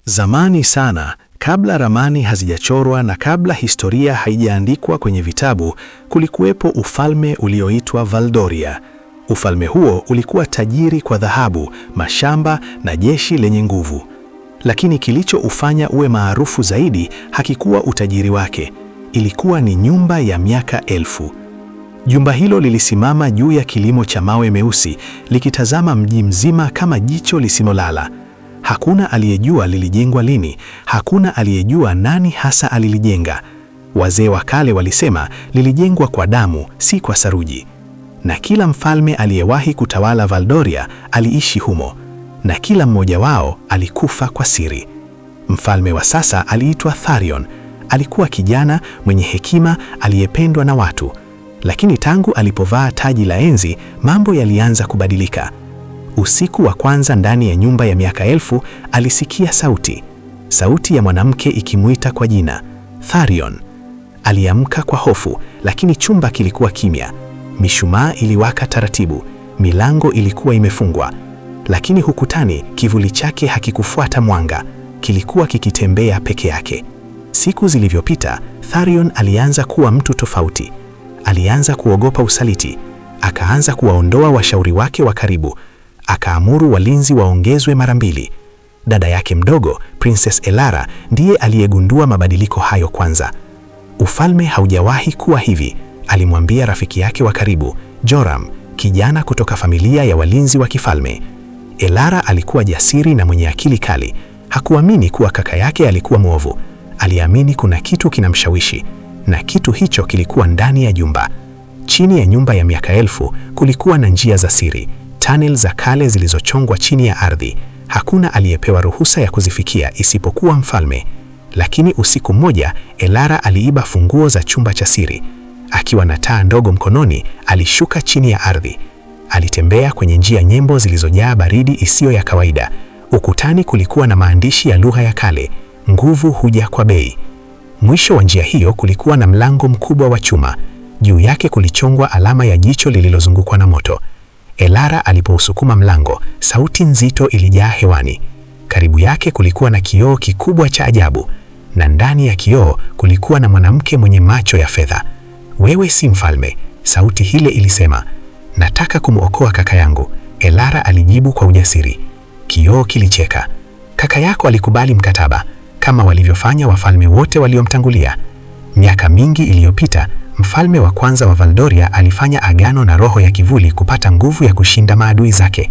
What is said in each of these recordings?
Zamani sana, kabla ramani hazijachorwa na kabla historia haijaandikwa kwenye vitabu, kulikuwepo ufalme ulioitwa Valdoria. Ufalme huo ulikuwa tajiri kwa dhahabu, mashamba na jeshi lenye nguvu. Lakini kilichoufanya uwe maarufu zaidi hakikuwa utajiri wake. Ilikuwa ni nyumba ya miaka 1000. Jumba hilo lilisimama juu ya kilimo cha mawe meusi, likitazama mji mzima kama jicho lisilolala. Hakuna aliyejua lilijengwa lini, hakuna aliyejua nani hasa alilijenga. Wazee wa kale walisema lilijengwa kwa damu, si kwa saruji. Na kila mfalme aliyewahi kutawala Valdoria aliishi humo, na kila mmoja wao alikufa kwa siri. Mfalme wa sasa aliitwa Tharion. Alikuwa kijana mwenye hekima aliyependwa na watu. Lakini tangu alipovaa taji la enzi, mambo yalianza kubadilika. Usiku wa kwanza ndani ya nyumba ya miaka 1000 alisikia sauti ya mwanamke ikimuita kwa jina, Tharion. Aliamka kwa hofu, lakini chumba kilikuwa kimya. Mishumaa iliwaka taratibu, milango ilikuwa imefungwa. Lakini ukutani kivuli chake hakikufuata mwanga, kilikuwa kikitembea peke yake. Siku zilivyopita, Tharion alianza kuwa mtu tofauti. Alianza kuogopa usaliti, akaanza kuwaondoa washauri wake wa karibu. Akaamuru walinzi waongezwe mara 2. Dada yake mdogo, Princess Elara, ndiye aliyegundua mabadiliko hayo kwanza. Ufalme haujawahi kuwa hivi, alimwambia rafiki yake wa karibu, Joram, kijana kutoka familia ya walinzi wa kifalme. Elara alikuwa jasiri na mwenye akili kali. Hakuamini kuwa kaka yake alikuwa mwovu. Aliamini kuna kitu kinamshawishi, na kitu hicho kilikuwa ndani ya jumba. Chini ya nyumba ya miaka 1000 kulikuwa na njia za siri, tunnel za kale zilizochongwa chini ya ardhi. Hakuna aliyepewa ruhusa ya kuzifikia isipokuwa mfalme. Lakini usiku mmoja, Elara aliiba funguo za chumba cha siri. Akiwa na taa ndogo mkononi, alishuka chini ya ardhi. Alitembea kwenye njia nyembo zilizojaa baridi isiyo ya kawaida. Ukutani kulikuwa na maandishi ya lugha ya kale, nguvu huja kwa bei. Mwisho wa njia hiyo kulikuwa na mlango mkubwa wa chuma. Juu yake kulichongwa alama ya jicho lililozungukwa na moto. Elara alipousukuma mlango, sauti nzito ilijaa hewani. Karibu yake kulikuwa na kioo kikubwa cha ajabu, na ndani ya kioo kulikuwa na mwanamke mwenye macho ya fedha. Wewe si mfalme, sauti hile ilisema. Nataka kumwokoa kaka yangu, Elara alijibu kwa ujasiri. Kioo kilicheka. Kaka yako alikubali mkataba, kama walivyofanya wafalme wote waliomtangulia. Miaka mingi iliyopita, mfalme wa kwanza wa Valdoria alifanya agano na roho ya kivuli kupata nguvu ya kushinda maadui zake.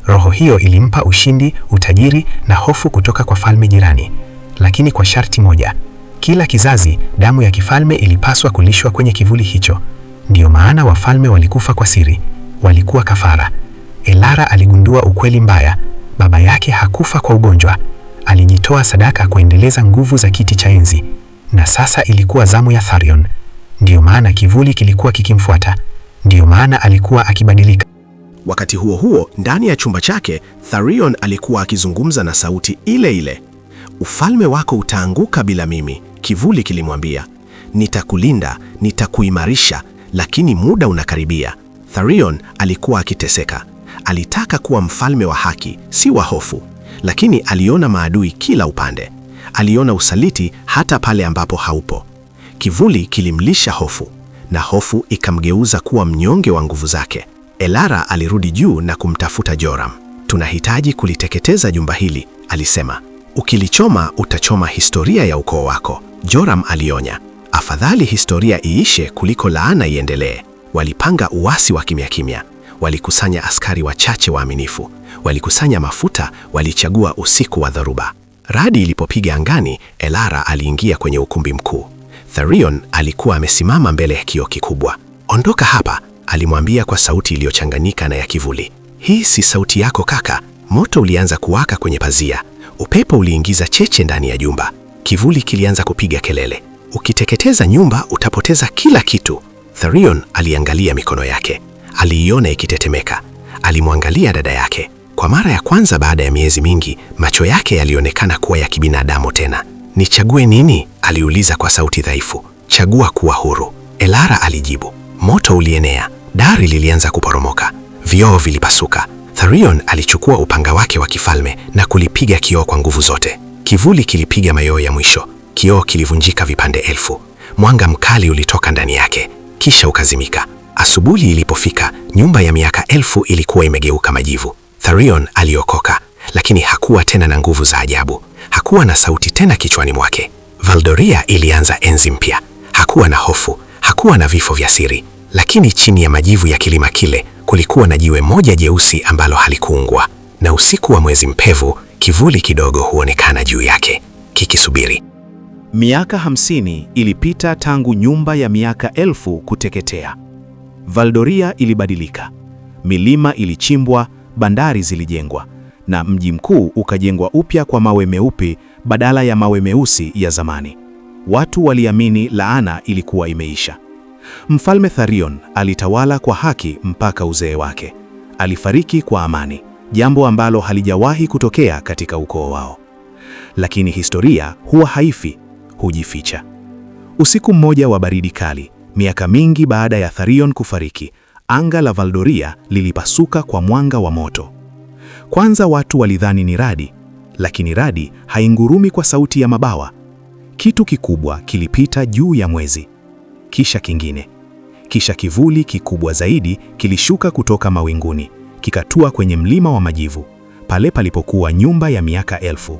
Roho hiyo ilimpa ushindi, utajiri na hofu kutoka kwa falme jirani. Lakini kwa sharti moja, kila kizazi damu ya kifalme ilipaswa kulishwa kwenye kivuli hicho. Ndiyo maana wafalme walikufa kwa siri, walikuwa kafara. Elara aligundua ukweli mbaya. Baba yake hakufa kwa ugonjwa, alijitoa sadaka kuendeleza nguvu za kiti cha enzi. Na sasa ilikuwa zamu ya Tharion. Ndiyo maana kivuli kilikuwa kikimfuata. Ndiyo maana alikuwa akibadilika. Wakati huo huo, ndani ya chumba chake, Tharion alikuwa akizungumza na sauti ile ile. Ufalme wako utaanguka bila mimi, kivuli kilimwambia. Nitakulinda, nitakuimarisha, lakini muda unakaribia. Tharion alikuwa akiteseka. Alitaka kuwa mfalme wa haki, si wa hofu. Lakini aliona maadui kila upande. Aliona usaliti hata pale ambapo haupo. Kivuli kilimlisha hofu, na hofu ikamgeuza kuwa mnyonge wa nguvu zake. Elara alirudi juu na kumtafuta Joram. Tunahitaji kuliteketeza jumba hili, alisema. Ukilichoma utachoma historia ya ukoo wako, Joram alionya. Afadhali historia iishe kuliko laana iendelee. Walipanga uasi wa kimya kimya. Walikusanya askari wachache waaminifu. Walikusanya mafuta, walichagua usiku wa dhoruba. Radi ilipopiga angani, Elara aliingia kwenye ukumbi mkuu. Tharion alikuwa amesimama mbele ya kioo kikubwa. Ondoka hapa, alimwambia kwa sauti iliyochanganyika na ya kivuli. Hii si sauti yako kaka. Moto ulianza kuwaka kwenye pazia. Upepo uliingiza cheche ndani ya jumba. Kivuli kilianza kupiga kelele. Ukiteketeza nyumba utapoteza kila kitu. Tharion aliangalia mikono yake. Aliiona ikitetemeka. Alimwangalia dada yake. Kwa mara ya kwanza baada ya miezi mingi, macho yake yalionekana kuwa ya kibinadamu tena. Nichague nini? Aliuliza kwa sauti dhaifu. Chagua kuwa huru, Elara alijibu. Moto ulienea. Dari lilianza kuporomoka. Vioo vilipasuka. Tharion alichukua upanga wake wa kifalme na kulipiga kioo kwa nguvu zote. Kivuli kilipiga mayowe ya mwisho, kioo kilivunjika vipande elfu. Mwanga mkali ulitoka ndani yake, kisha ukazimika. Asubuhi ilipofika, nyumba ya miaka 1000 ilikuwa imegeuka majivu. Tharion aliokoka, lakini hakuwa tena na nguvu za ajabu. Hakuwa na sauti tena kichwani mwake. Valdoria ilianza enzi mpya. Hakuwa na hofu, hakuwa na vifo vya siri, lakini chini ya majivu ya kilima kile kulikuwa na jiwe moja jeusi ambalo halikuungua, na usiku wa mwezi mpevu, kivuli kidogo huonekana juu yake, kikisubiri. Miaka 50 ilipita tangu nyumba ya miaka 1000 kuteketea. Valdoria ilibadilika. Milima ilichimbwa, bandari zilijengwa, na mji mkuu ukajengwa upya kwa mawe meupe badala ya mawe meusi ya zamani. Watu waliamini laana ilikuwa imeisha. Mfalme Tharion alitawala kwa haki mpaka uzee wake. Alifariki kwa amani, jambo ambalo halijawahi kutokea katika ukoo wao. Lakini historia huwa haifi, hujificha. Usiku mmoja wa baridi kali, miaka mingi baada ya Tharion kufariki, anga la Valdoria lilipasuka kwa mwanga wa moto. Kwanza watu walidhani ni radi, lakini radi haingurumi kwa sauti ya mabawa. Kitu kikubwa kilipita juu ya mwezi, kisha kingine, kisha kivuli kikubwa zaidi kilishuka kutoka mawinguni, kikatua kwenye mlima wa majivu, pale palipokuwa nyumba ya miaka 1000.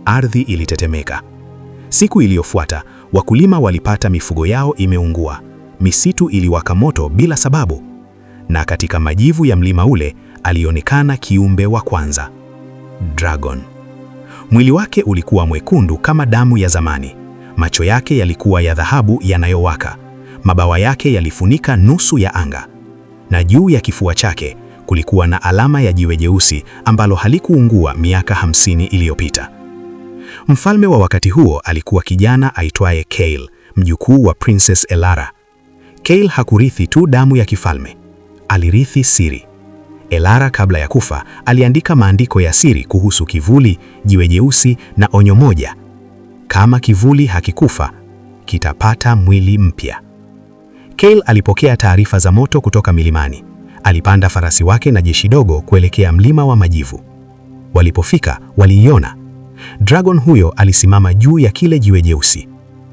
Ardhi ilitetemeka. Siku iliyofuata, wakulima walipata mifugo yao imeungua, misitu iliwaka moto bila sababu, na katika majivu ya mlima ule alionekana kiumbe wa kwanza, Dragon. Mwili wake ulikuwa mwekundu kama damu ya zamani, macho yake yalikuwa ya dhahabu yanayowaka, mabawa yake yalifunika nusu ya anga, na juu ya kifua chake kulikuwa na alama ya jiwe jeusi ambalo halikuungua miaka 50 iliyopita. Mfalme wa wakati huo alikuwa kijana aitwaye Kael, mjukuu wa Princess Elara. Kael hakurithi tu damu ya kifalme, alirithi siri. Elara kabla ya kufa aliandika maandiko ya siri kuhusu kivuli, jiwe jeusi na onyo moja: kama kivuli hakikufa, kitapata mwili mpya. Kael alipokea taarifa za moto kutoka milimani. Alipanda farasi wake na jeshi dogo kuelekea mlima wa majivu. Walipofika, waliiona Dragon huyo alisimama juu ya kile jiwe jeusi.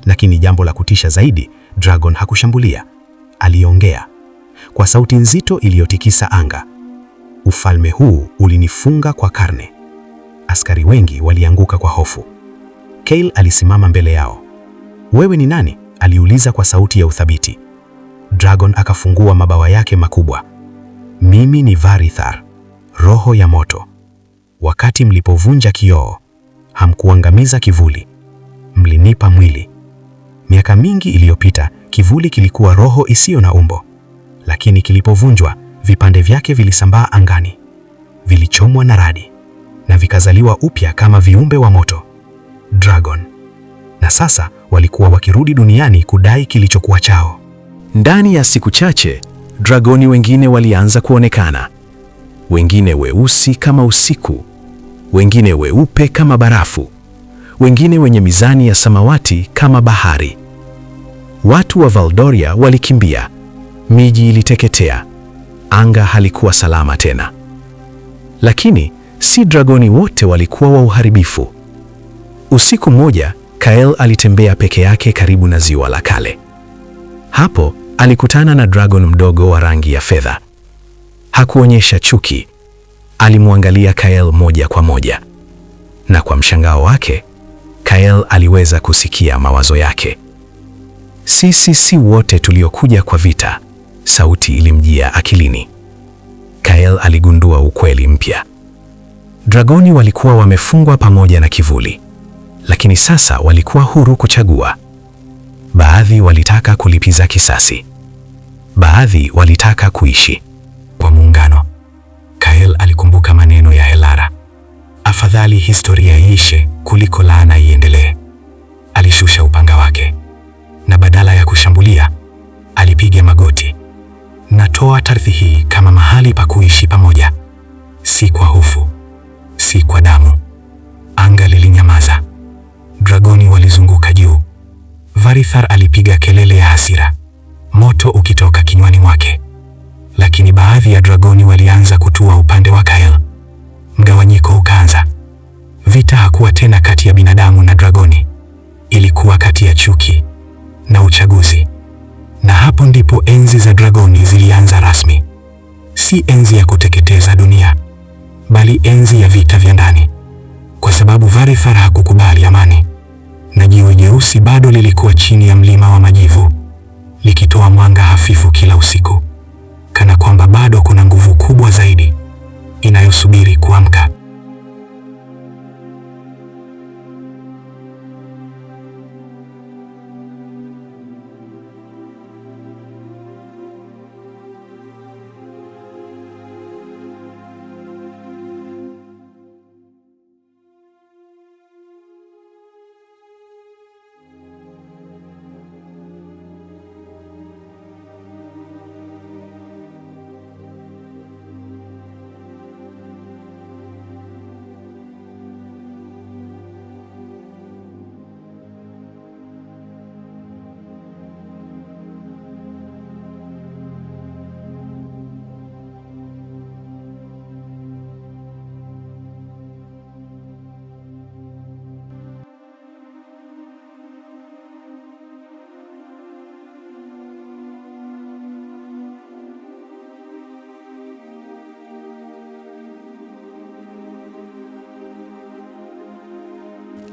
Lakini jambo la kutisha zaidi, Dragon hakushambulia. Aliongea kwa sauti nzito iliyotikisa anga. Ufalme huu ulinifunga kwa karne. Askari wengi walianguka kwa hofu. Kael alisimama mbele yao. Wewe ni nani? Aliuliza kwa sauti ya uthabiti. Dragon akafungua mabawa yake makubwa. Mimi ni Varithar, roho ya moto. Wakati mlipovunja kioo, hamkuangamiza kivuli, mlinipa mwili. Miaka mingi iliyopita, kivuli kilikuwa roho isiyo na umbo, lakini kilipovunjwa, vipande vyake vilisambaa angani, vilichomwa na radi, na vikazaliwa upya kama viumbe wa moto, Dragon. Na sasa walikuwa wakirudi duniani kudai kilichokuwa chao. Ndani ya siku chache, dragoni wengine walianza kuonekana. Wengine weusi kama usiku, wengine weupe kama barafu, wengine wenye mizani ya samawati kama bahari. Watu wa Valdoria walikimbia, miji iliteketea, anga halikuwa salama tena. Lakini si dragoni wote walikuwa wa uharibifu. Usiku mmoja, Kael alitembea peke yake karibu na ziwa la kale. Hapo alikutana na dragon mdogo wa rangi ya fedha. Hakuonyesha chuki, alimwangalia Kael moja kwa moja, na kwa mshangao wake, Kael aliweza kusikia mawazo yake. Sisi si wote tuliokuja kwa vita, sauti ilimjia akilini. Kael aligundua ukweli mpya. Dragoni walikuwa wamefungwa pamoja na kivuli, lakini sasa walikuwa huru kuchagua. Baadhi walitaka kulipiza kisasi, baadhi walitaka kuishi kwa muungano. Kael alikumbuka maneno ya Elara, afadhali historia iishe kuliko laana iendelee. Alishusha upanga wake, na badala ya kushambulia, alipiga magoti. Natoa ardhi hii kama mahali pa kuishi pamoja, si kwa hofu, si kwa damu. Anga lilinyamaza. Dragoni walizunguka juu. Varithar alipiga kelele ya hasira, moto ukitoka kinywani mwake. Lakini baadhi ya dragoni walianza kutua upande wa Kael. Mgawanyiko ukaanza. Vita hakuwa tena kati ya binadamu na dragoni. Ilikuwa kati ya chuki na uchaguzi. Na hapo ndipo enzi za dragoni zilianza rasmi. Si enzi ya kuteketeza dunia, bali enzi ya vita vya ndani. Kwa sababu Varithar hakukubali amani. Na jiwe jeusi bado lilikuwa chini ya mlima wa majivu, likitoa mwanga hafifu kila usiku, kana kwamba bado kuna nguvu kubwa zaidi inayosubiri kuamka.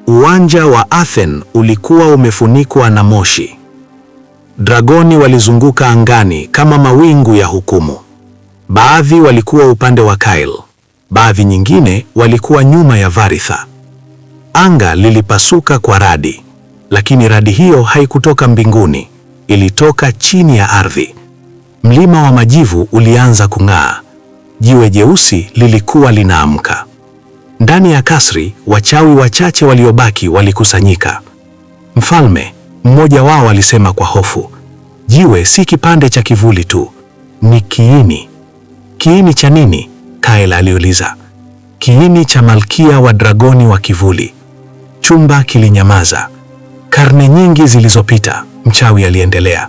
Uwanja wa Athen ulikuwa umefunikwa na moshi. Dragoni walizunguka angani kama mawingu ya hukumu. Baadhi walikuwa upande wa Kyle, baadhi nyingine walikuwa nyuma ya Varithar. Anga lilipasuka kwa radi, lakini radi hiyo haikutoka mbinguni, ilitoka chini ya ardhi. Mlima wa majivu ulianza kung'aa. Jiwe jeusi lilikuwa linaamka. Ndani ya kasri, wachawi wachache waliobaki walikusanyika. Mfalme, mmoja wao alisema kwa hofu, jiwe si kipande cha kivuli tu, ni kiini. Kiini cha nini? Kyle aliuliza. Kiini cha malkia wa dragoni wa kivuli. Chumba kilinyamaza. Karne nyingi zilizopita, mchawi aliendelea,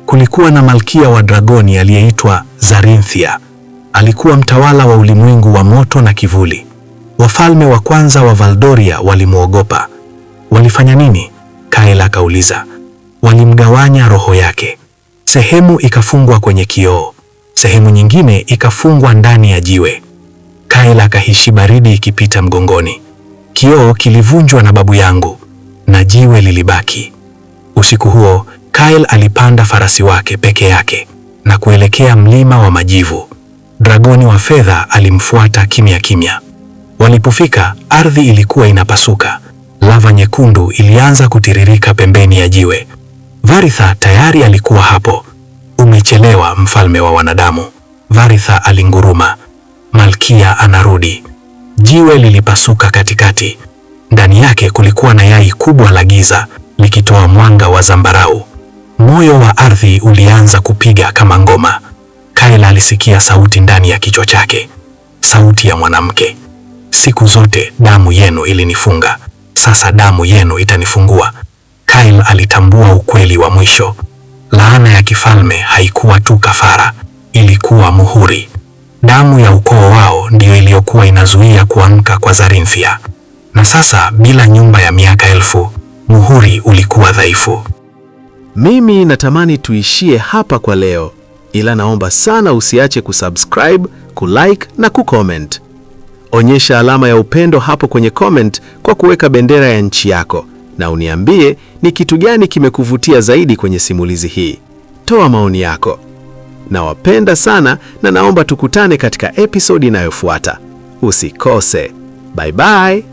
kulikuwa na malkia wa dragoni aliyeitwa Zarinthia. Alikuwa mtawala wa ulimwengu wa moto na kivuli. Wafalme wa kwanza wa Valdoria walimwogopa. Walifanya nini? Kyle akauliza. Walimgawanya roho yake. Sehemu ikafungwa kwenye kioo, sehemu nyingine ikafungwa ndani ya jiwe. Kyle akahisi baridi ikipita mgongoni. Kioo kilivunjwa na babu yangu na jiwe lilibaki. Usiku huo, Kyle alipanda farasi wake peke yake na kuelekea mlima wa majivu. Dragoni wa fedha alimfuata kimya kimya. Walipofika, ardhi ilikuwa inapasuka. Lava nyekundu ilianza kutiririka pembeni ya jiwe. Varithar tayari alikuwa hapo. Umechelewa, mfalme wa wanadamu, Varithar alinguruma. Malkia anarudi. Jiwe lilipasuka katikati. Ndani yake kulikuwa na yai kubwa la giza likitoa mwanga wa zambarau. Moyo wa ardhi ulianza kupiga kama ngoma. Kyle alisikia sauti ndani ya kichwa chake, sauti ya mwanamke. Siku zote damu yenu ilinifunga, sasa damu yenu itanifungua. Kyle alitambua ukweli wa mwisho. Laana ya kifalme haikuwa tu kafara, ilikuwa muhuri. Damu ya ukoo wao ndiyo iliyokuwa inazuia kuamka kwa Zarinthia. Na sasa, bila nyumba ya miaka 1000, muhuri ulikuwa dhaifu. Mimi natamani tuishie hapa kwa leo, ila naomba sana usiache kusubscribe, kulike na kucomment. Onyesha alama ya upendo hapo kwenye comment kwa kuweka bendera ya nchi yako, na uniambie ni kitu gani kimekuvutia zaidi kwenye simulizi hii. Toa maoni yako. Nawapenda sana na naomba tukutane katika episodi inayofuata. Usikose. Bye bye.